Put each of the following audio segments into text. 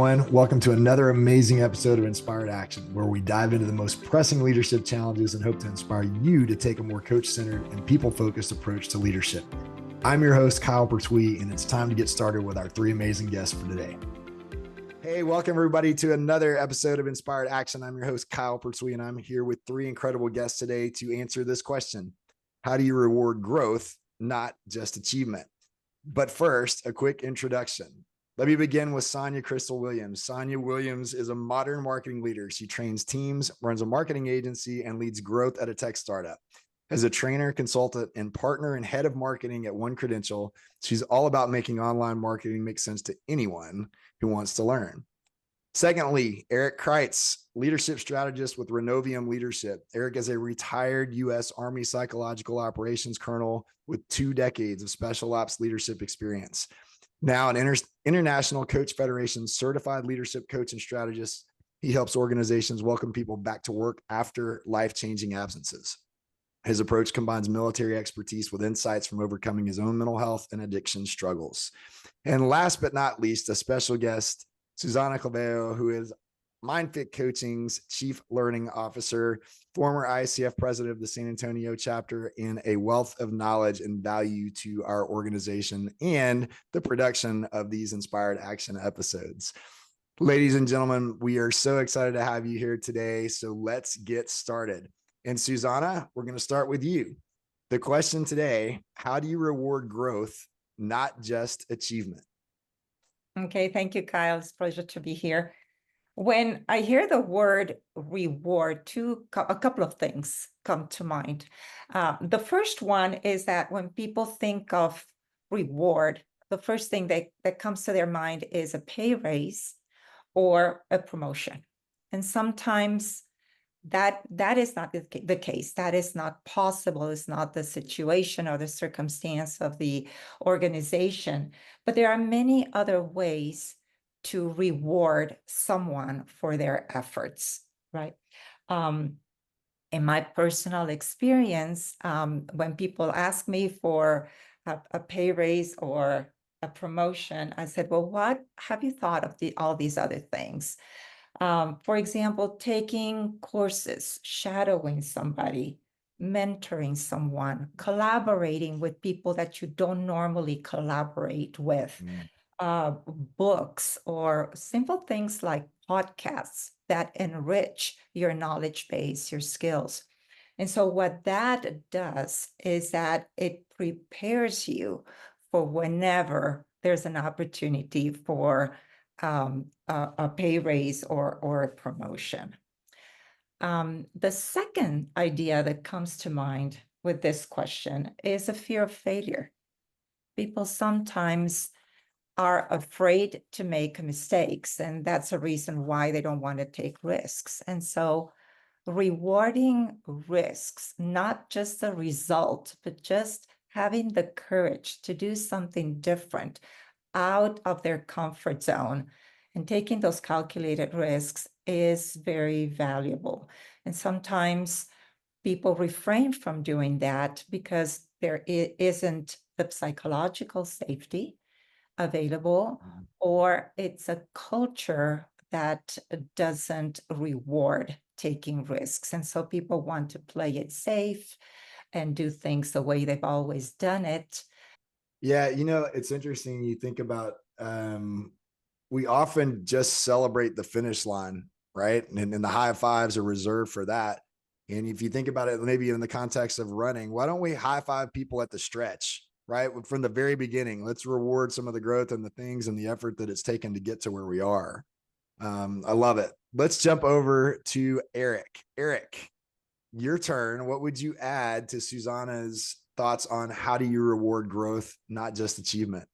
Welcome to another amazing episode of Inspired Action, where we dive into the most pressing leadership challenges and hope to inspire you to take a more coach-centered and people-focused approach to leadership. I'm your host, Kyle Pertuis, and it's time to get started with our three amazing guests for today. Hey, welcome everybody to another episode of Inspired Action. I'm your host, Kyle Pertuis, and I'm here with three incredible guests today to answer this question. How do you reward growth, not just achievement? But first, a quick introduction. Let me begin with Sonia Crystal Williams. Sonia Williams is a modern marketing leader. She trains teams, runs a marketing agency, and leads growth at a tech startup. As a trainer, consultant, and partner and head of marketing at One Credential, she's all about making online marketing make sense to anyone who wants to learn. Secondly, Eric Kreitz, leadership strategist with Renovium Leadership. Eric is a retired U.S. Army Psychological Operations Colonel with 2 decades of special ops leadership experience. Now an International Coach Federation certified leadership coach and strategist, he helps organizations welcome people back to work after life-changing absences. His approach combines military expertise with insights from overcoming his own mental health and addiction struggles. And last but not least, a special guest, Susana Clavejo, who is MindFit Coaching's Chief Learning Officer, former ICF president of the San Antonio chapter, and a wealth of knowledge and value to our organization and the production of these Inspired Action episodes. Ladies and gentlemen, we are so excited to have you here today. So let's get started. And Susana, we're going to start with you. The question today, how do you reward growth, not just achievement? Okay, thank you, Kyle. It's a pleasure to be here. When I hear the word reward, a couple of things come to mind. The first one is that when people think of reward, the first thing that comes to their mind is a pay raise or a promotion. And sometimes that is not the case. That is not possible. It's not the situation or the circumstance of the organization. But there are many other ways to reward someone for their efforts, right? In my personal experience, when people ask me for a pay raise or a promotion, I said, well, what have you thought of all these other things? For example, taking courses, shadowing somebody, mentoring someone, collaborating with people that you don't normally collaborate with, books, or simple things like podcasts that enrich your knowledge base, your skills. And so what that does is that it prepares you for whenever there's an opportunity for a pay raise or a promotion. The second idea that comes to mind with this question is a fear of failure. People sometimes are afraid to make mistakes, and that's a reason why they don't want to take risks. And so rewarding risks, not just the result, but just having the courage to do something different out of their comfort zone and taking those calculated risks is very valuable. And sometimes people refrain from doing that because there isn't the psychological safety available, or it's a culture that doesn't reward taking risks. And so people want to play it safe and do things the way they've always done it. Yeah, it's interesting. You think about, we often just celebrate the finish line, right? And the high fives are reserved for that. And if you think about it, maybe in the context of running, why don't we high five people at the stretch, right? From the very beginning, let's reward some of the growth and the things and the effort that it's taken to get to where we are. I love it. Let's jump over to Eric. Eric, your turn. What would you add to Susana's thoughts on how do you reward growth, not just achievement?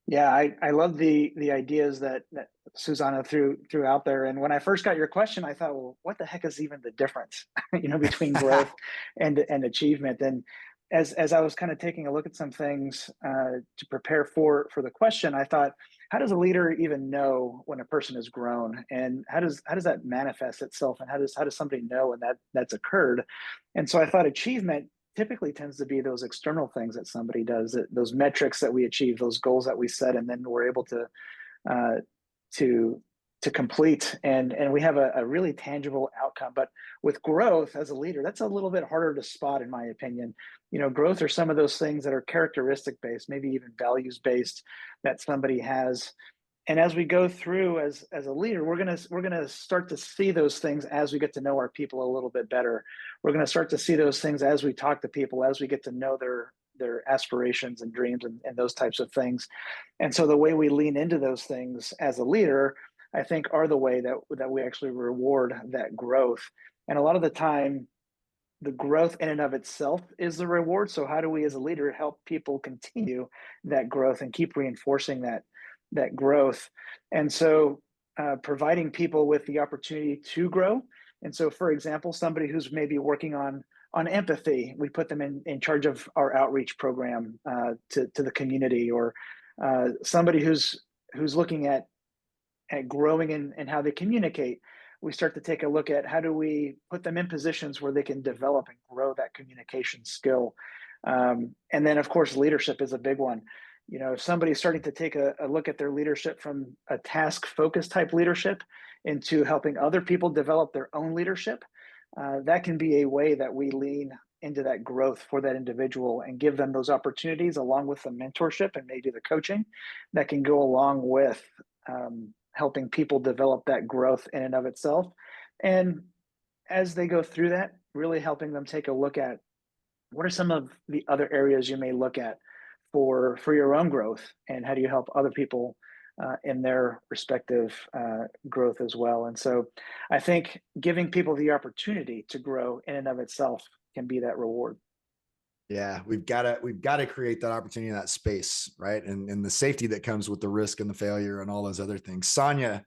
Yeah, I love the ideas that Susana threw out there. And when I first got your question, I thought, well, what the heck is even the difference, between growth and achievement? And as I was kind of taking a look at some things to prepare for the question, I thought, how does a leader even know when a person has grown, and how does that manifest itself, and how does somebody know when that's occurred? And so I thought achievement typically tends to be those external things that somebody does, those metrics that we achieve, those goals that we set, and then we're able to to complete, and we have a really tangible outcome. But with growth as a leader, that's a little bit harder to spot, in my opinion. Growth are some of those things that are characteristic based, maybe even values based, that somebody has. And as we go through as a leader, we're gonna start to see those things as we get to know our people a little bit better. We're gonna start to see those things as we talk to people, as we get to know their aspirations and dreams and those types of things. And so the way we lean into those things as a leader, I think, are the way that we actually reward that growth. And a lot of the time, the growth in and of itself is the reward. So how do we as a leader help people continue that growth and keep reinforcing that growth? And so providing people with the opportunity to grow. And so, for example, somebody who's maybe working on empathy, we put them in charge of our outreach program to the community, or somebody who's looking at growing in how they communicate. We start to take a look at how do we put them in positions where they can develop and grow that communication skill. And then, of course, leadership is a big one. If somebody's starting to take a look at their leadership from a task focused type leadership into helping other people develop their own leadership, that can be a way that we lean into that growth for that individual and give them those opportunities, along with the mentorship and maybe the coaching that can go along with helping people develop that growth in and of itself. And as they go through that, really helping them take a look at what are some of the other areas you may look at for your own growth, and how do you help other people in their respective growth as well. And so I think giving people the opportunity to grow in and of itself can be that reward. Yeah, we've got to create that opportunity in that space, right? And the safety that comes with the risk and the failure and all those other things. Sonia,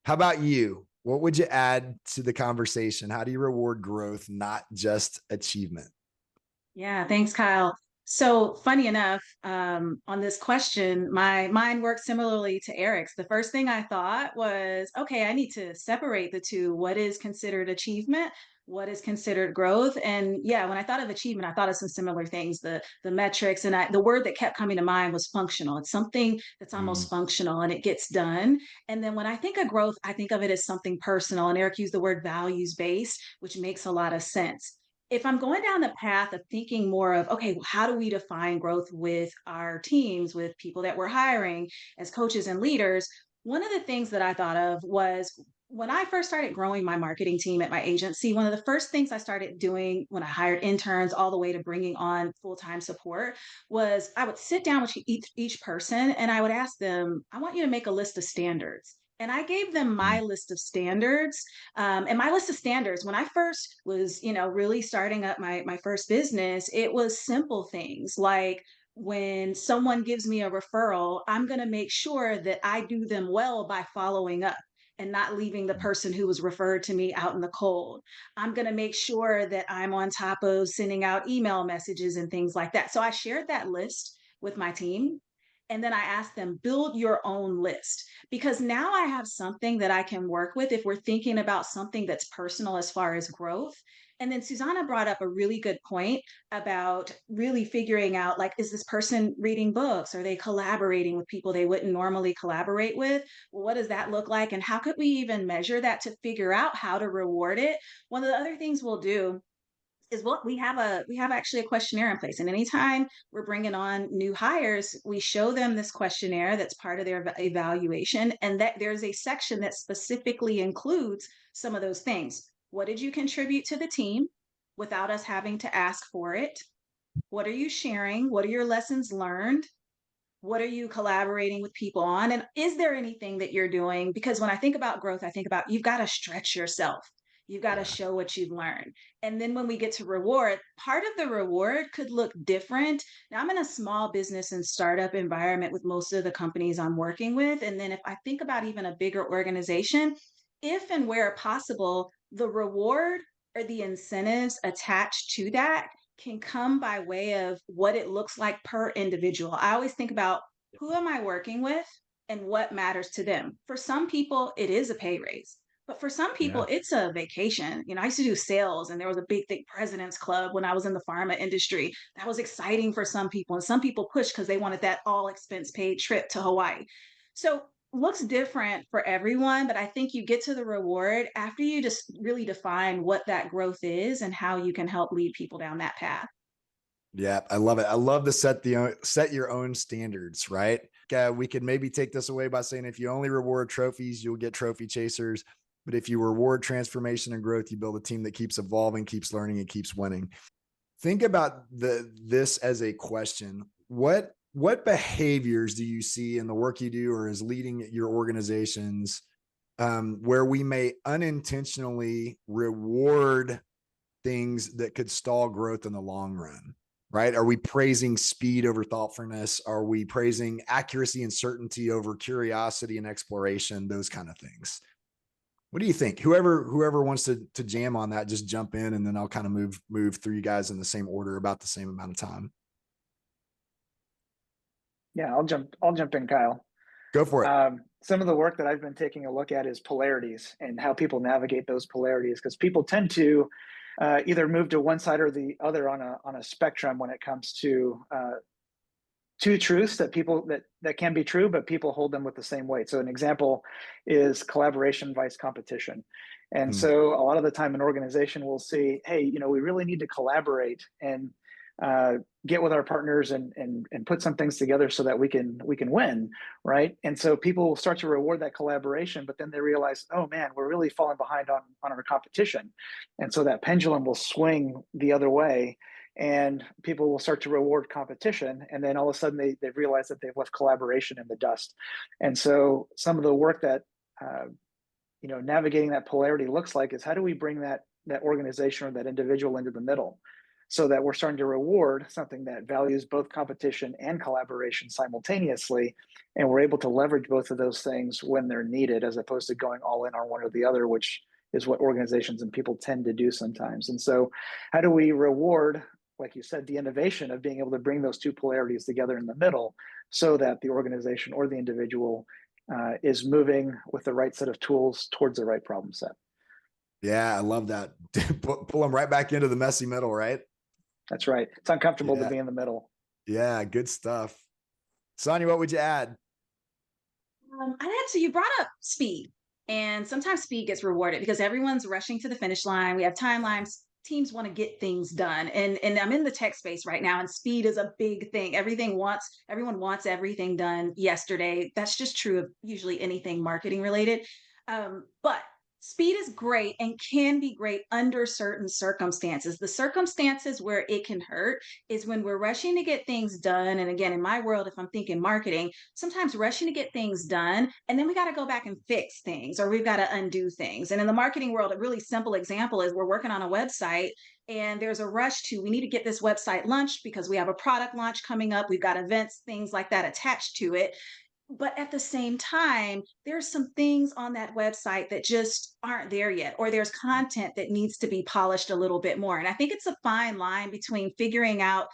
how about you? What would you add to the conversation? How do you reward growth, not just achievement? Yeah, thanks, Kyle. So funny enough, on this question, my mind worked similarly to Eric's. The first thing I thought was, okay, I need to separate the two. What is considered achievement? What is considered growth? And yeah, when I thought of achievement, I thought of some similar things, the metrics, and the word that kept coming to mind was functional. It's something that's almost functional and it gets done. And then when I think of growth, I think of it as something personal. And Eric used the word values based, which makes a lot of sense. If I'm going down the path of thinking more of, okay, well, how do we define growth with our teams, with people that we're hiring as coaches and leaders? One of the things that I thought of was when I first started growing my marketing team at my agency, one of the first things I started doing when I hired interns all the way to bringing on full-time support was I would sit down with each person and I would ask them, I want you to make a list of standards. And I gave them my list of standards. And my list of standards, when I first was, really starting up my first business, it was simple things like when someone gives me a referral, I'm going to make sure that I do them well by following up and not leaving the person who was referred to me out in the cold. I'm going to make sure that I'm on top of sending out email messages and things like that. So I shared that list with my team. And then I asked them, build your own list, because now I have something that I can work with if we're thinking about something that's personal as far as growth. And then Susanna brought up a really good point about really figuring out, like, is this person reading books? Are they collaborating with people they wouldn't normally collaborate with? Well, what does that look like? And how could we even measure that to figure out how to reward it? One of the other things we'll do is what we have actually a questionnaire in place, and anytime we're bringing on new hires, we show them this questionnaire that's part of their evaluation, and that there's a section that specifically includes some of those things. What did you contribute to the team without us having to ask for it? What are you sharing? What are your lessons learned? What are you collaborating with people on? And is there anything that you're doing? Because when I think about growth, I think about you've got to stretch yourself. You've got to show what you've learned. And then when we get to reward, part of the reward could look different. Now, I'm in a small business and startup environment with most of the companies I'm working with. And then if I think about even a bigger organization, if and where possible, the reward or the incentives attached to that can come by way of what it looks like per individual. I always think about who am I working with and what matters to them. For some people, it is a pay raise. But for some people, it's a vacation. I used to do sales, and there was a big thing, President's Club, when I was in the pharma industry. That was exciting for some people. And some people pushed because they wanted that all expense paid trip to Hawaii. So looks different for everyone, but I think you get to the reward after you just really define what that growth is and how you can help lead people down that path. Yeah, I love it. I love to set your own standards, right? We could maybe take this away by saying if you only reward trophies, you'll get trophy chasers. But if you reward transformation and growth, you build a team that keeps evolving, keeps learning, and keeps winning. Think about this as a question. What behaviors do you see in the work you do or as leading your organizations where we may unintentionally reward things that could stall growth in the long run? Right? Are we praising speed over thoughtfulness? Are we praising accuracy and certainty over curiosity and exploration? Those kind of things. What do you think? Whoever wants to jam on that, just jump in, and then I'll kind of move through you guys in the same order, about the same amount of time. Yeah, I'll jump in, Kyle. Go for it. Some of the work that I've been taking a look at is polarities and how people navigate those polarities, because people tend to either move to one side or the other on a spectrum when it comes to two truths that can be true, but people hold them with the same weight. So an example is collaboration vice competition. And so a lot of the time an organization will see, hey, we really need to collaborate and get with our partners and put some things together so that we can win, right? And so people will start to reward that collaboration, but then they realize, oh man, we're really falling behind on our competition. And so that pendulum will swing the other way, and people will start to reward competition, and then all of a sudden they realize that they've left collaboration in the dust. And so some of the work that navigating that polarity looks like is, how do we bring that organization or that individual into the middle, so that we're starting to reward something that values both competition and collaboration simultaneously, and we're able to leverage both of those things when they're needed, as opposed to going all in on one or the other, which is what organizations and people tend to do sometimes. And so how do we reward, like you said, the innovation of being able to bring those two polarities together in the middle, so that the organization or the individual is moving with the right set of tools towards the right problem set? Yeah, I love that. Pull them right back into the messy middle, right? That's right. It's uncomfortable to be in the middle. Yeah, good stuff. Sonia, what would you add? You brought up speed, and sometimes speed gets rewarded because everyone's rushing to the finish line. We have timelines. Teams want to get things done, and I'm in the tech space right now, and speed is a big thing. Everyone wants everything done yesterday. That's just true of usually anything marketing related. But speed is great and can be great under certain circumstances. The circumstances where it can hurt is when we're rushing to get things done. And again, in my world, if I'm thinking marketing, sometimes rushing to get things done, and then we got to go back and fix things, or we've got to undo things. And in the marketing world, a really simple example is we're working on a website, and there's a rush we need to get this website launched because we have a product launch coming up. We've got events, things like that attached to it. But at the same time, there's some things on that website that just aren't there yet, or there's content that needs to be polished a little bit more. And I think it's a fine line between figuring out,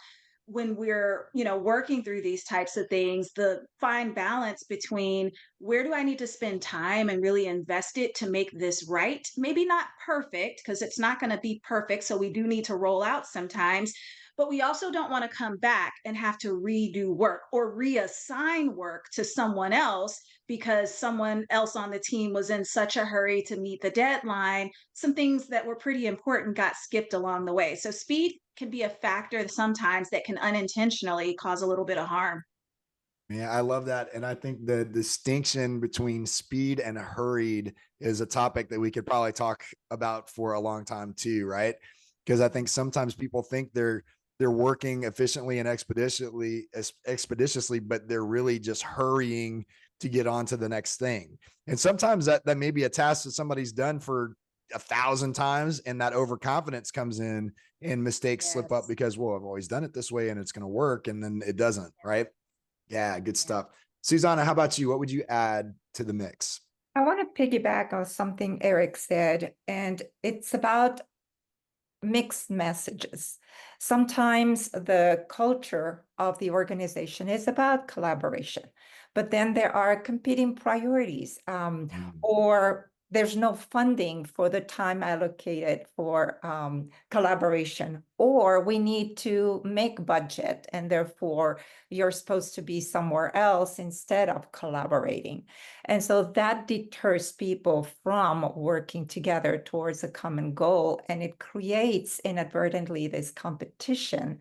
when we're working through these types of things, the fine balance between where do I need to spend time and really invest it to make this right. Maybe not perfect, because it's not going to be perfect, so we do need to roll out sometimes, but we also don't want to come back and have to redo work or reassign work to someone else because someone else on the team was in such a hurry to meet the deadline. Some things that were pretty important got skipped along the way. So speed can be a factor sometimes that can unintentionally cause a little bit of harm. Yeah, I love that. And I think the distinction between speed and hurried is a topic that we could probably talk about for a long time too, right? Because I think sometimes people think they're working efficiently and expeditiously, but they're really just hurrying to get on to the next thing. And sometimes that may be a task that somebody's done for 1,000 times, and that overconfidence comes in and mistakes slip up because, well, I've always done it this way and it's going to work. And then it doesn't, right? Yeah, good stuff. Susanna, how about you? What would you add to the mix? I want to piggyback on something Eric said, and it's about mixed messages. Sometimes the culture of the organization is about collaboration, but then there are competing priorities, or there's no funding for the time allocated for collaboration, or we need to make budget and therefore you're supposed to be somewhere else instead of collaborating. And so that deters people from working together towards a common goal, and it creates inadvertently this competition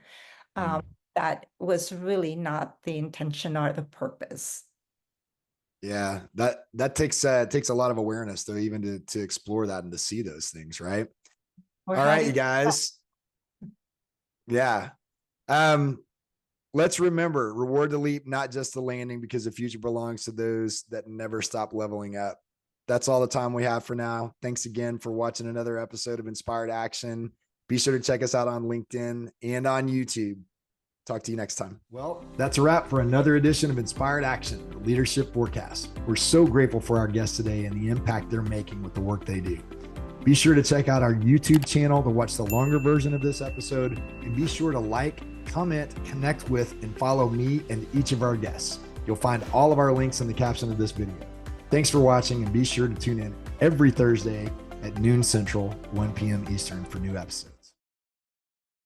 that was really not the intention or the purpose. Yeah, that takes a lot of awareness though, even to explore that and to see those things, right? All right, you guys. Yeah. Let's remember, reward the leap, not just the landing, because the future belongs to those that never stop leveling up. That's all the time we have for now. Thanks again for watching another episode of Inspired Action. Be sure to check us out on LinkedIn and on YouTube. Talk to you next time. Well, that's a wrap for another edition of Inspired Action, the Leadership Forecast. We're so grateful for our guests today and the impact they're making with the work they do. Be sure to check out our YouTube channel to watch the longer version of this episode, and be sure to like, comment, connect with, and follow me and each of our guests. You'll find all of our links in the caption of this video. Thanks for watching, and be sure to tune in every Thursday at noon Central, 1 p.m. Eastern for new episodes.